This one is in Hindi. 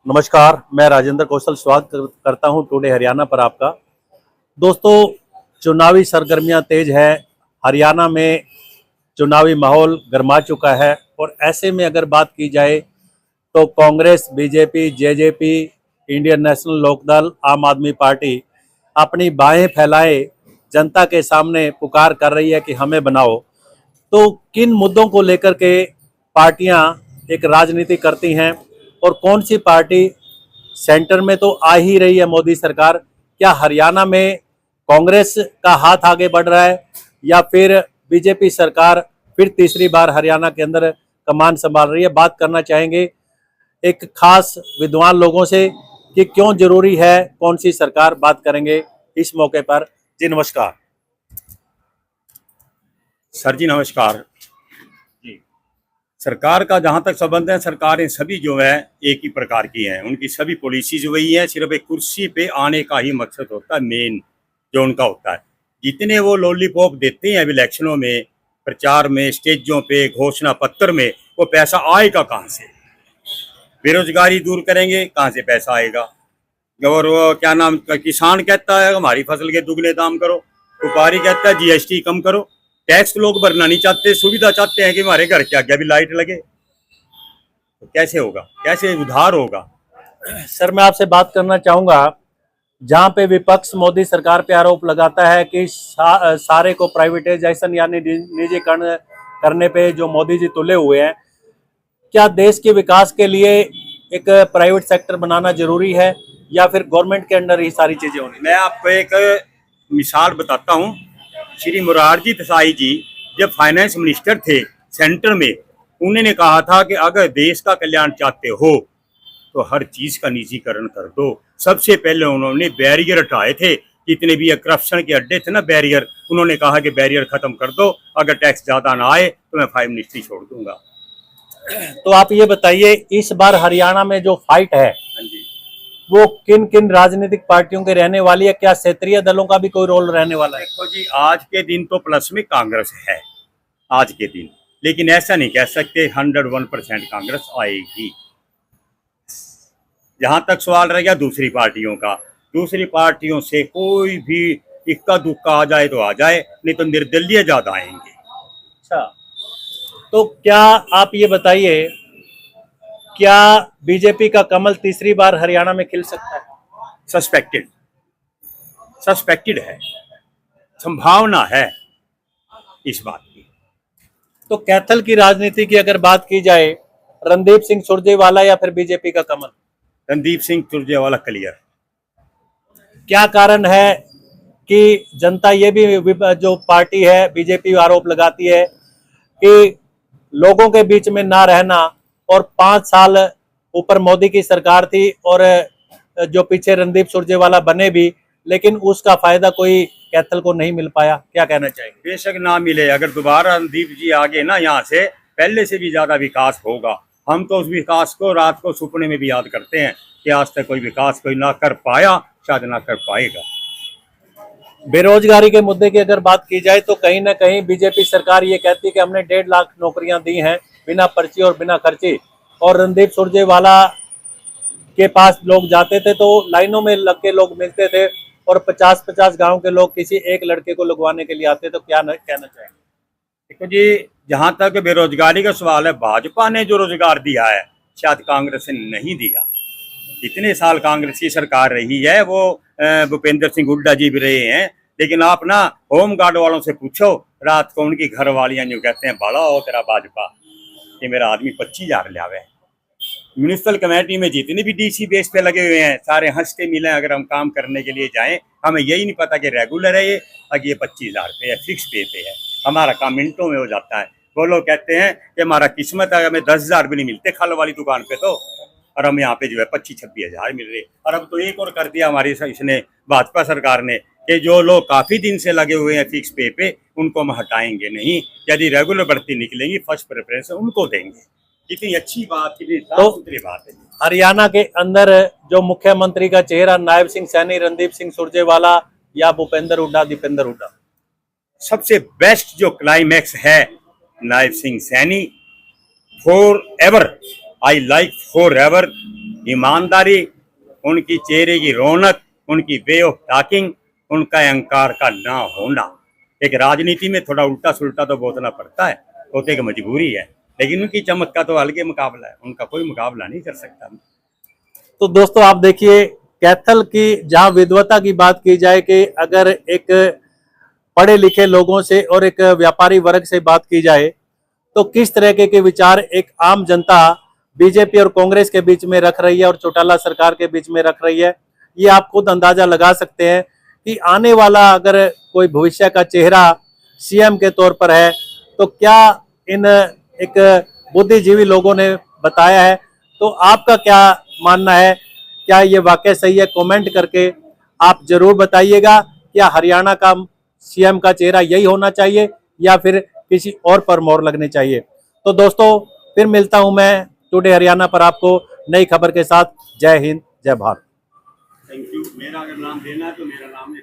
नमस्कार, मैं राजेंद्र कौशल स्वागत करता हूं टुडे हरियाणा पर आपका। दोस्तों, चुनावी सरगर्मियां तेज है। हरियाणा में चुनावी माहौल गरमा चुका है और ऐसे में अगर बात की जाए तो Congress, BJP, JJP, Indian National Lokdal, Aam Aadmi party अपनी बाहें फैलाए जनता के सामने पुकार कर रही है कि हमें बनाओ। तो किन मुद्दों को लेकर के पार्टियां एक राजनीति करती हैं और कौन सी पार्टी सेंटर में तो आ ही रही है मोदी सरकार? क्या हरियाणा में कांग्रेस का हाथ आगे बढ़ रहा है या फिर बीजेपी सरकार फिर तीसरी बार हरियाणा के अंदर कमान संभाल रही है? बात करना चाहेंगे एक खास विद्वान लोगों से कि क्यों जरूरी है कौन सी सरकार। बात करेंगे इस मौके पर। जी नमस्कार। सर जी नमस्कार जी। सरकार का जहां तक संबंध है, सरकारें सभी जो है एक ही प्रकार की हैं। उनकी सभी पॉलिसीज वही है, सिर्फ एक कुर्सी पे आने का ही मकसद होता है। मेन जो उनका होता है, जितने वो लॉलीपॉप देते हैं इलेक्शनों में, प्रचार में, स्टेजों पे, घोषणा पत्र में, वो पैसा आएगा कहाँ से? बेरोजगारी दूर करेंगे, कहाँ से पैसा आएगा? और वो क्या नाम, किसान कहता है हमारी फसल के दुगने दाम करो, व्यापारी कहता है जीएसटी कम करो। टैक्स लोग भरना नहीं चाहते, सुविधा चाहते हैं कि हमारे घर के आगे भी लाइट लगे। तो कैसे होगा, कैसे उधार होगा? सर, मैं आपसे बात करना चाहूंगा, जहां पे विपक्ष मोदी सरकार पे आरोप लगाता है कि सारे को प्राइवेटाइजेशन यानी निजीकरण करने पे जो मोदी जी तुले हुए हैं, क्या देश के विकास के लिए एक प्राइवेट सेक्टर बनाना जरूरी है या फिर गवर्नमेंट के अंडर ही सारी चीजें होनी? मैं आपको एक मिसाल बताता हूँ। श्री मोरारजी देसाई जी जब फाइनेंस मिनिस्टर थे सेंटर में, उन्होंने कहा था कि अगर देश का कल्याण चाहते हो तो हर चीज का निजीकरण कर दो। सबसे पहले उन्होंने बैरियर हटाए थे, जितने भी करप्शन के अड्डे थे ना, बैरियर, उन्होंने कहा कि बैरियर खत्म कर दो, अगर टैक्स ज्यादा ना आए तो मैं फाइव मिनिस्ट्री छोड़ दूंगा। तो आप ये बताइए, इस बार हरियाणा में जो फाइट है हाँ जी। वो किन किन राजनीतिक पार्टियों के रहने वाली है? क्या क्षेत्रीय दलों का भी कोई रोल रहने वाला है? देखो जी, आज के दिन तो प्लस में कांग्रेस है, आज के दिन, लेकिन ऐसा नहीं कह सकते 101% कांग्रेस आएगी। जहां तक सवाल रह गया दूसरी पार्टियों का, दूसरी पार्टियों से कोई भी इक्का दुक्का आ जाए तो आ जाए, नहीं तो निर्दलीय ज्यादा आएंगे। अच्छा, तो क्या आप ये बताइए, क्या बीजेपी का कमल तीसरी बार हरियाणा में खिल सकता है? सस्पेक्टेड सस्पेक्टेड है, संभावना है इस बात की। तो कैथल की राजनीति की अगर बात की जाए, रणदीप सिंह सुरजेवाला या फिर बीजेपी का कमल? रणदीप सिंह सुरजेवाला क्लियर। क्या कारण है कि जनता ये भी जो पार्टी है बीजेपी आरोप लगाती है कि लोगों के बीच में ना रहना, और 5 साल ऊपर मोदी की सरकार थी और जो पीछे रणदीप सुरजेवाला बने भी, लेकिन उसका फायदा कोई कैथल को नहीं मिल पाया। क्या कहना चाहेंगे? बेशक ना मिले, अगर दोबारा रणदीप जी आगे ना, यहाँ से पहले से भी ज्यादा विकास होगा। हम तो उस विकास को रात को सपने में भी याद करते हैं कि आज तक कोई विकास कोई ना कर पाया, शायद ना कर पाएगा। बेरोजगारी के मुद्दे की अगर बात की जाए तो कहीं ना कहीं बीजेपी सरकार ये कहती है कि हमने 1.5 लाख नौकरियां दी हैं बिना पर्ची और बिना खर्ची, और रणदीप सुरजेवाला के पास लोग जाते थे तो लाइनों में लग के लोग मिलते थे और 50-50 गांव के लोग किसी एक लड़के को लगवाने के लिए आते। तो क्या कहना चाहेंगे? देखो जी, जहां तक बेरोजगारी का सवाल है, भाजपा ने जो रोजगार दिया है शायद कांग्रेस ने नहीं दिया। इतने साल कांग्रेस की सरकार रही है, वो भूपेंद्र सिंह हुड्डा जी भी रहे हैं, लेकिन आप ना होम गार्ड वालों से पूछो, रात को उनकी घर वालियां जो कहते हैं बड़ा हो तेरा भाजपा, ये मेरा आदमी 25,000 लिया है। म्यूनिसिपल कमेटी में जितने भी डीसी बेस पे लगे हुए हैं सारे हंसते मिले, अगर हम काम करने के लिए जाएं, हमें यही नहीं पता कि रेगुलर है ये, अगर ये 25,000 पे है, फिक्स पे है। हमारा काम मिनटों में हो जाता है। वो लोग कहते हैं कि हमारा किस्मत है, हमें 10,000 भी नहीं मिलते खल वाली दुकान पे तो, और हम यहाँ पे जो है 25-26,000 मिल रहे। और अब तो एक और कर दिया हमारी इसने भाजपा सरकार ने कि जो लोग काफी दिन से लगे हुए हैं फिक्स पे उनको हम हटाएंगे नहीं, यदि रेगुलर भर्ती निकलेंगी फर्स्ट प्रेफरेंस उनको देंगे। कितनी अच्छी बात, कितनी साफ सुथरी बात है। हरियाणा के अंदर जो मुख्यमंत्री का चेहरा, नायब सिंह सैनी, रणदीप सिंह सुरजेवाला या भूपेंद्र हुड्डा, दीपेंद्र हुड्डा? सबसे बेस्ट जो क्लाइमैक्स है Nayab Singh Saini. For ever, I like for ever ईमानदारी, उनकी चेहरे की रौनक, उनकी वे ऑफ टॉकिंग, उनका अहंकार का ना होना। एक राजनीति में थोड़ा उल्टा सुल्टा तो बोलना पड़ता है, वो तो एक मजबूरी है, लेकिन उनकी चमक का तो अलग ही मुकाबला है, उनका कोई मुकाबला नहीं कर सकता। तो दोस्तों आप देखिए, कैथल की जहां विद्वता की बात की जाए कि अगर एक पढ़े लिखे लोगों से और एक व्यापारी वर्ग से बात की जाए तो किस तरह के विचार एक आम जनता बीजेपी और कांग्रेस के बीच में रख रही है और चौटाला सरकार के बीच में रख रही है, ये आप खुद अंदाजा लगा सकते हैं कि आने वाला अगर कोई भविष्य का चेहरा सीएम के तौर पर है तो क्या इन एक बुद्धिजीवी लोगों ने बताया है। तो आपका क्या मानना है, क्या ये वाकई सही है? कमेंट करके आप जरूर बताइएगा। क्या हरियाणा का सीएम का चेहरा यही होना चाहिए या फिर किसी और पर मोहर लगनी चाहिए? तो दोस्तों फिर मिलता हूं मैं टुडे हरियाणा पर आपको नई खबर के साथ। जय हिंद, जय भारत। Thank you. मेरा अगर नाम देना है तो मेरा नाम है